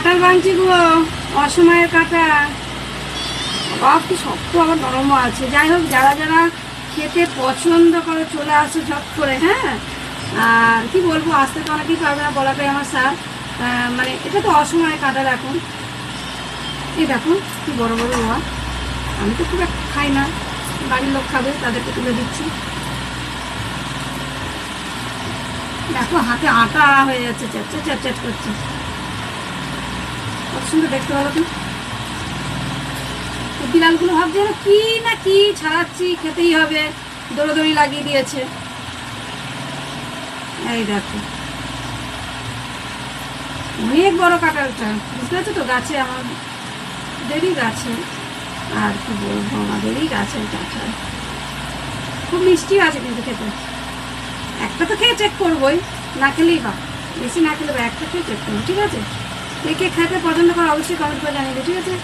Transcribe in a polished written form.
কাঁঠাল ভাঙছি গো, অসময়ের কাঁঠাল। বাবা কি শক্ত, আবার নরমও আছে। যাই হোক, যারা যারা খেতে পছন্দ করে চলে আসো ঝট করে। হ্যাঁ, আর কি বলবো, আসতে তো অনেকেই পারবে না, বলাটাই আমার স্যার। মানে এটা তো অসময়ে কাঁঠাল এখন। এই দেখো কি বড় বড় রোয়া। আমি তো খুব একটা খাই না, বাড়ির লোক খাবে, তাদেরকে তুলে দিচ্ছি। দেখো হাতে আটা হয়ে যাচ্ছে, চ্যাট চ্যাট চ্যাট করছে। কত সুন্দর দেখতে পাবো তো। বিড়ালগুলো ভাবছে না কি না কি ছাড়াচ্ছি, খেতেই হবে, দৌড়োদৌড়ি লাগিয়ে দিয়েছে। এই দেখো অনেক বড় কাঁঠালটা, বুঝতে পারছো তো, গাছে আমাদেরই গাছে। আর কি বলবো, আমাদেরই গাছের কাঁঠাল। খুব মিষ্টি আছে কিন্তু খেতে। একটা তো খেয়ে চেক করবোই, না খেলেই বা, বেশি না খেলে বা, একটা খেয়ে চেক করবো। ঠিক আছে, কে কে খেতে পছন্দ করে অবশ্যই কমেন্ট করে জানিয়ে, ঠিক আছে।